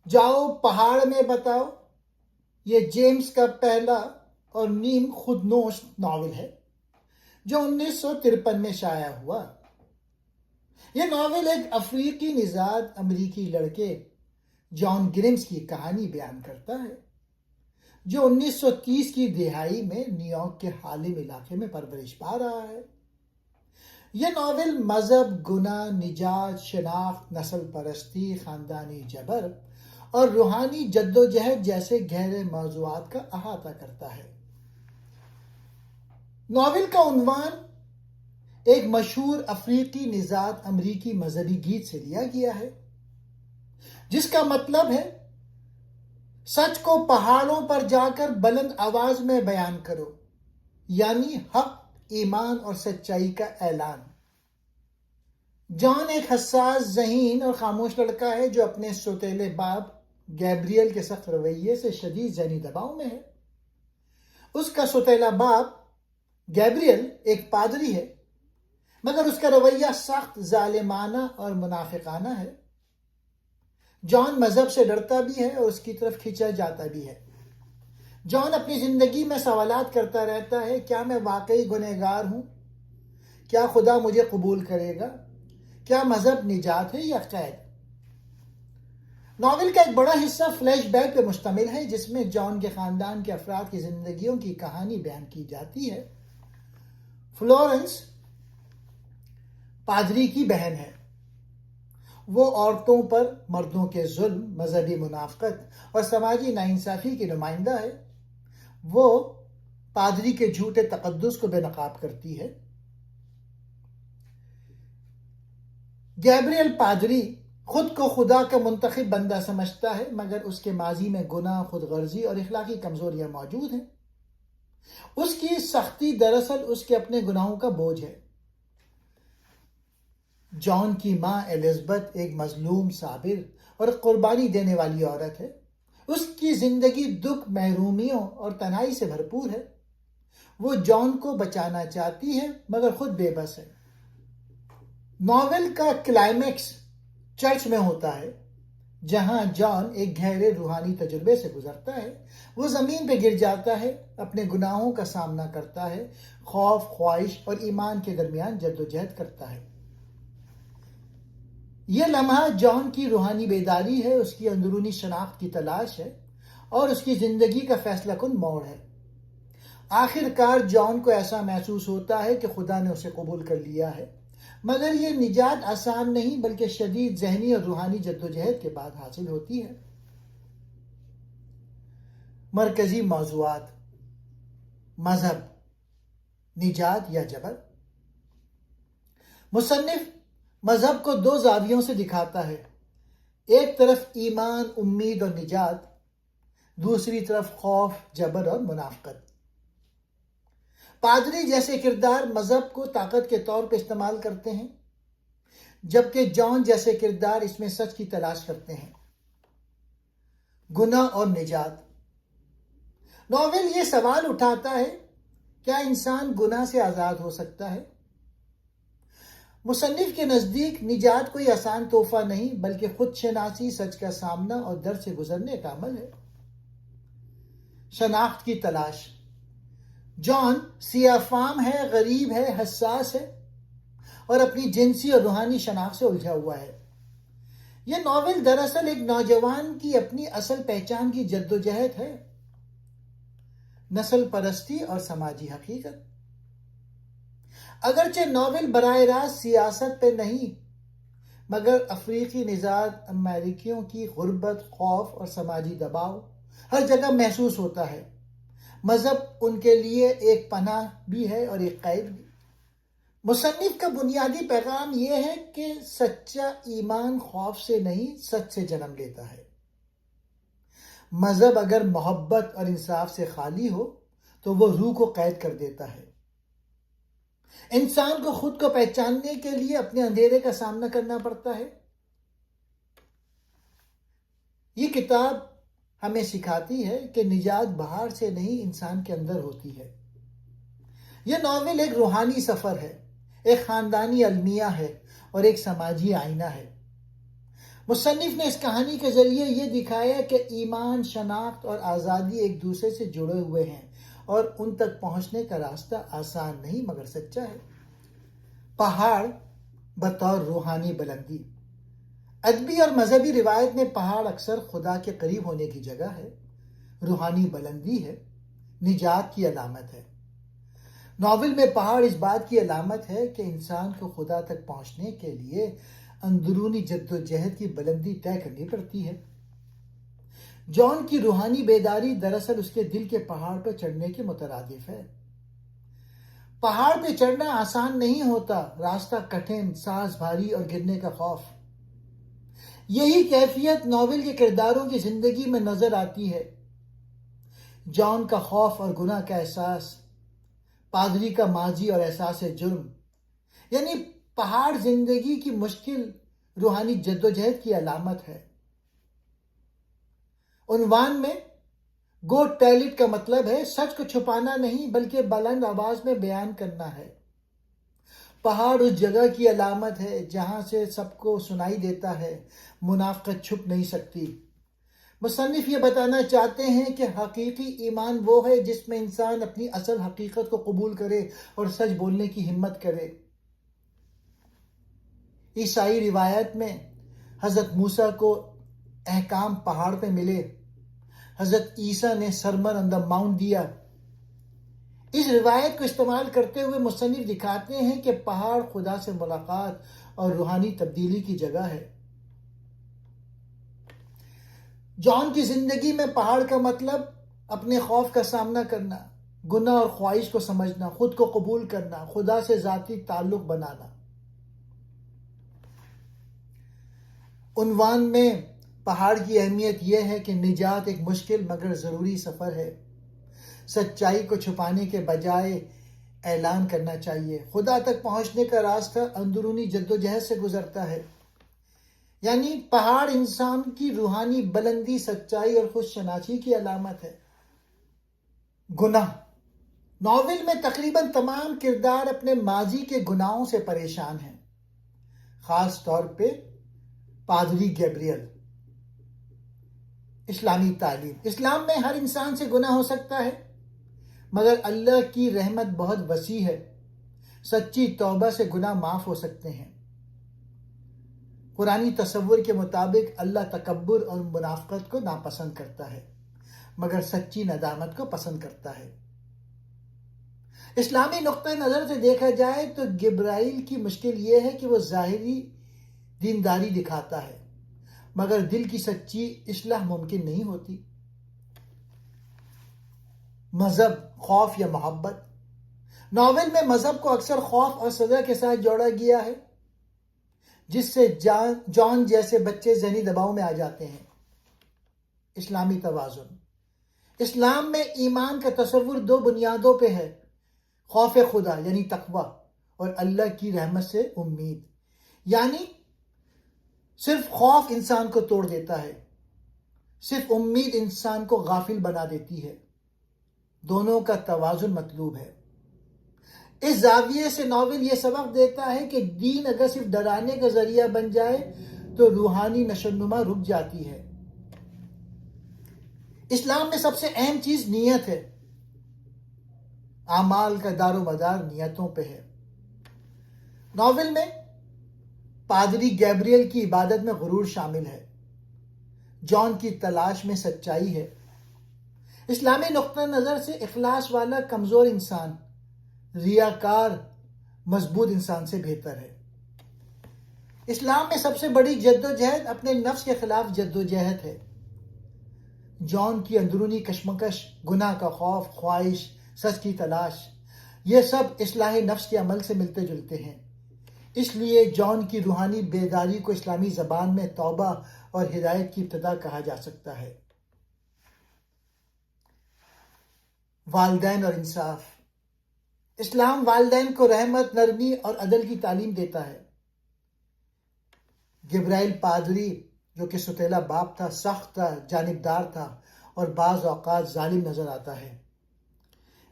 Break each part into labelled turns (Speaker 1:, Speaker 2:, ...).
Speaker 1: جاؤ پہاڑ میں بتاؤ یہ جیمز کا پہلا اور نیم خود نوشت ناول ہے جو 1953 میں شائع ہوا۔ یہ ناول ایک افریقی نژاد امریکی لڑکے جان گرمز کی کہانی بیان کرتا ہے جو 1930 کی دہائی میں نیویارک کے ہارلم علاقے میں پرورش پا رہا ہے۔ یہ ناول مذہب، گناہ، نجات، شناخت، نسل پرستی، خاندانی جبر اور روحانی جدوجہد جیسے گہرے موضوعات کا احاطہ کرتا ہے۔ ناول کا عنوان ایک مشہور افریقی نژاد امریکی مذہبی گیت سے لیا گیا ہے جس کا مطلب ہے سچ کو پہاڑوں پر جا کر بلند آواز میں بیان کرو، یعنی حق، ایمان اور سچائی کا اعلان۔ جان ایک حساس ذہین اور خاموش لڑکا ہے جو اپنے سوتیلے باپ گیبریل کے سخت رویے سے شدید ذہنی دباؤ میں ہے۔ اس کا سوتیلا باپ گیبریل ایک پادری ہے مگر اس کا رویہ سخت ظالمانہ اور منافقانہ ہے۔ جان مذہب سے ڈرتا بھی ہے اور اس کی طرف کھینچا جاتا بھی ہے۔ جان اپنی زندگی میں سوالات کرتا رہتا ہے، کیا میں واقعی گنہگار ہوں؟ کیا خدا مجھے قبول کرے گا؟ کیا مذہب نجات ہے یا قید؟ ناول کا ایک بڑا حصہ فلیش بیک پہ مشتمل ہے جس میں جان کے خاندان کے افراد کی زندگیوں کی کہانی بیان کی جاتی ہے۔ فلورنس پادری کی بہن ہے۔ وہ عورتوں پر مردوں کے ظلم، مذہبی منافقت اور سماجی ناانصافی کی نمائندہ ہے۔ وہ پادری کے جھوٹے تقدس کو بے نقاب کرتی ہے۔ گیبریل پادری خود کو خدا کا منتخب بندہ سمجھتا ہے مگر اس کے ماضی میں گناہ، خود غرضی اور اخلاقی کمزوریاں موجود ہیں۔ اس کی سختی دراصل اس کے اپنے گناہوں کا بوجھ ہے۔ جان کی ماں الزبتھ ایک مظلوم، صابر اور قربانی دینے والی عورت ہے۔ اس کی زندگی دکھ، محرومیوں اور تنہائی سے بھرپور ہے۔ وہ جان کو بچانا چاہتی ہے مگر خود بے بس ہے۔ ناول کا کلائمیکس چرچ میں ہوتا ہے جہاں جان ایک گہرے روحانی تجربے سے گزرتا ہے۔ وہ زمین پہ گر جاتا ہے، اپنے گناہوں کا سامنا کرتا ہے، خوف، خواہش اور ایمان کے درمیان جدوجہد کرتا ہے۔ یہ لمحہ جان کی روحانی بیداری ہے، اس کی اندرونی شناخت کی تلاش ہے اور اس کی زندگی کا فیصلہ کن موڑ ہے۔ آخر کار جان کو ایسا محسوس ہوتا ہے کہ خدا نے اسے قبول کر لیا ہے، مگر یہ نجات آسان نہیں بلکہ شدید ذہنی اور روحانی جدوجہد کے بعد حاصل ہوتی ہے۔ مرکزی موضوعات: مذہب، نجات یا جبر۔ مصنف مذہب کو دو زاویوں سے دکھاتا ہے، ایک طرف ایمان، امید اور نجات، دوسری طرف خوف، جبر اور منافقت۔ پادری جیسے کردار مذہب کو طاقت کے طور پہ استعمال کرتے ہیں جبکہ جان جیسے کردار اس میں سچ کی تلاش کرتے ہیں۔ گناہ اور نجات۔ ناول یہ سوال اٹھاتا ہے، کیا انسان گناہ سے آزاد ہو سکتا ہے؟ مصنف کے نزدیک نجات کوئی آسان تحفہ نہیں بلکہ خود شناسی، سچ کا سامنا اور درد سے گزرنے کا عمل ہے۔ شناخت کی تلاش۔ جان سیاہ فام ہے، غریب ہے، حساس ہے اور اپنی جنسی اور روحانی شناخت سے الجھا ہوا ہے۔ یہ ناول دراصل ایک نوجوان کی اپنی اصل پہچان کی جدوجہد ہے، نسل پرستی اور سماجی حقیقت۔ اگرچہ ناول براہ راست سیاست پہ نہیں مگر افریقی نژاد امریکیوں کی غربت، خوف اور سماجی دباؤ ہر جگہ محسوس ہوتا ہے۔ مذہب ان کے لیے ایک پناہ بھی ہے اور ایک قید بھی۔ مصنف کا بنیادی پیغام یہ ہے کہ سچا ایمان خوف سے نہیں، سچ سے جنم لیتا ہے۔ مذہب اگر محبت اور انصاف سے خالی ہو تو وہ روح کو قید کر دیتا ہے۔ انسان کو خود کو پہچاننے کے لیے اپنے اندھیرے کا سامنا کرنا پڑتا ہے۔ یہ کتاب ہمیں سکھاتی ہے کہ نجات باہر سے نہیں، انسان کے اندر ہوتی ہے۔ یہ ناول ایک روحانی سفر ہے، ایک خاندانی المیہ ہے اور ایک سماجی آئینہ ہے۔ مصنف نے اس کہانی کے ذریعے یہ دکھایا کہ ایمان، شناخت اور آزادی ایک دوسرے سے جڑے ہوئے ہیں اور ان تک پہنچنے کا راستہ آسان نہیں مگر سچا ہے۔ پہاڑ بطور روحانی بلندی۔ ادبی اور مذہبی روایت میں پہاڑ اکثر خدا کے قریب ہونے کی جگہ ہے، روحانی بلندی ہے، نجات کی علامت ہے۔ ناول میں پہاڑ اس بات کی علامت ہے کہ انسان کو خدا تک پہنچنے کے لیے اندرونی جد و جہد کی بلندی طے کرنی پڑتی ہے۔ جان کی روحانی بیداری دراصل اس کے دل کے پہاڑ پر چڑھنے کے مترادف ہے۔ پہاڑ پہ چڑھنا آسان نہیں ہوتا، راستہ کٹھن، سانس بھاری اور گرنے کا خوف۔ یہی کیفیت ناول کے کرداروں کی زندگی میں نظر آتی ہے۔ جان کا خوف اور گناہ کا احساس، پادری کا ماضی اور احساس جرم، یعنی پہاڑ زندگی کی مشکل روحانی جدوجہد کی علامت ہے۔ عنوان میں گو ٹیل اٹ کا مطلب ہے سچ کو چھپانا نہیں بلکہ بلند آواز میں بیان کرنا ہے۔ پہاڑ اس جگہ کی علامت ہے جہاں سے سب کو سنائی دیتا ہے، منافقت چھپ نہیں سکتی۔ مصنف یہ بتانا چاہتے ہیں کہ حقیقی ایمان وہ ہے جس میں انسان اپنی اصل حقیقت کو قبول کرے اور سچ بولنے کی ہمت کرے۔ عیسائی روایت میں حضرت موسیٰ کو احکام پہاڑ پہ ملے، حضرت عیسیٰ نے سرمن آن دا ماؤنٹ دیا۔ اس روایت کو استعمال کرتے ہوئے مصنف دکھاتے ہیں کہ پہاڑ خدا سے ملاقات اور روحانی تبدیلی کی جگہ ہے۔ جان کی زندگی میں پہاڑ کا مطلب اپنے خوف کا سامنا کرنا، گناہ اور خواہش کو سمجھنا، خود کو قبول کرنا، خدا سے ذاتی تعلق بنانا۔ عنوان میں پہاڑ کی اہمیت یہ ہے کہ نجات ایک مشکل مگر ضروری سفر ہے۔ سچائی کو چھپانے کے بجائے اعلان کرنا چاہیے۔ خدا تک پہنچنے کا راستہ اندرونی جدوجہد سے گزرتا ہے۔ یعنی پہاڑ انسان کی روحانی بلندی، سچائی اور خود شناسی کی علامت ہے۔ گناہ۔ ناول میں تقریباً تمام کردار اپنے ماضی کے گناہوں سے پریشان ہیں، خاص طور پہ پادری گیبریل۔ اسلامی تعلیم۔ اسلام میں ہر انسان سے گناہ ہو سکتا ہے، مگر اللہ کی رحمت بہت وسیع ہے۔ سچی توبہ سے گناہ معاف ہو سکتے ہیں۔ قرآنی تصور کے مطابق اللہ تکبر اور منافقت کو ناپسند کرتا ہے، مگر سچی ندامت کو پسند کرتا ہے۔ اسلامی نقطہ نظر سے دیکھا جائے تو جبرائیل کی مشکل یہ ہے کہ وہ ظاہری دینداری دکھاتا ہے، مگر دل کی سچی اصلاح ممکن نہیں ہوتی۔ مذہب، خوف یا محبت۔ ناول میں مذہب کو اکثر خوف اور سزا کے ساتھ جوڑا گیا ہے، جس سے جان جیسے بچے ذہنی دباؤ میں آ جاتے ہیں۔ اسلامی توازن۔ اسلام میں ایمان کا تصور دو بنیادوں پہ ہے، خوف خدا یعنی تقوی اور اللہ کی رحمت سے امید۔ یعنی صرف خوف انسان کو توڑ دیتا ہے، صرف امید انسان کو غافل بنا دیتی ہے۔ دونوں کا توازن مطلوب ہے۔ اس زاویے سے ناول یہ سبق دیتا ہے کہ دین اگر صرف ڈرانے کا ذریعہ بن جائے تو روحانی نشوونما رک جاتی ہے۔ اسلام میں سب سے اہم چیز نیت ہے۔ اعمال کا دار و مدار نیتوں پہ ہے۔ ناول میں پادری گیبریل کی عبادت میں غرور شامل ہے۔ جان کی تلاش میں سچائی ہے۔ اسلامی نقطہ نظر سے اخلاص والا کمزور انسان ریاکار مضبوط انسان سے بہتر ہے۔ اسلام میں سب سے بڑی جدوجہد اپنے نفس کے خلاف جدوجہد ہے۔ جان کی اندرونی کشمکش، گناہ کا خوف، خواہش، سچ کی تلاش، یہ سب اصلاح نفس کے عمل سے ملتے جلتے ہیں۔ اس لیے جان کی روحانی بیداری کو اسلامی زبان میں توبہ اور ہدایت کی ابتدا کہا جا سکتا ہے۔ والدین اور انصاف۔ اسلام والدین کو رحمت، نرمی اور عدل کی تعلیم دیتا ہے۔ جبرائیل پادری جو کہ ستیلا باپ تھا، سخت تھا، جانبدار تھا اور بعض اوقات ظالم نظر آتا ہے۔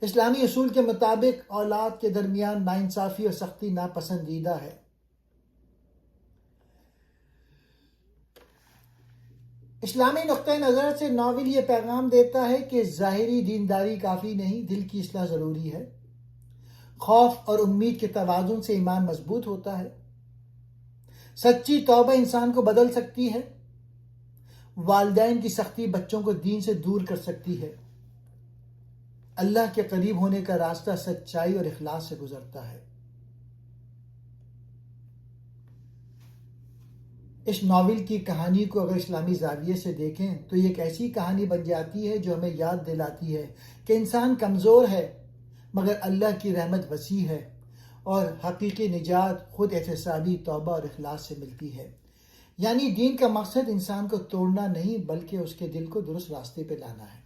Speaker 1: اسلامی اصول کے مطابق اولاد کے درمیان ناانصافی اور سختی ناپسندیدہ ہے۔ اسلامی نقطۂ نظر سے ناول یہ پیغام دیتا ہے کہ ظاہری دینداری کافی نہیں، دل کی اصلاح ضروری ہے۔ خوف اور امید کے توازن سے ایمان مضبوط ہوتا ہے۔ سچی توبہ انسان کو بدل سکتی ہے۔ والدین کی سختی بچوں کو دین سے دور کر سکتی ہے۔ اللہ کے قریب ہونے کا راستہ سچائی اور اخلاص سے گزرتا ہے۔ اس ناول کی کہانی کو اگر اسلامی زاویے سے دیکھیں تو یہ ایک ایسی کہانی بن جاتی ہے جو ہمیں یاد دلاتی ہے کہ انسان کمزور ہے مگر اللہ کی رحمت وسیع ہے اور حقیقی نجات خود احتسابی توبہ اور اخلاص سے ملتی ہے۔ یعنی دین کا مقصد انسان کو توڑنا نہیں بلکہ اس کے دل کو درست راستے پہ لانا ہے۔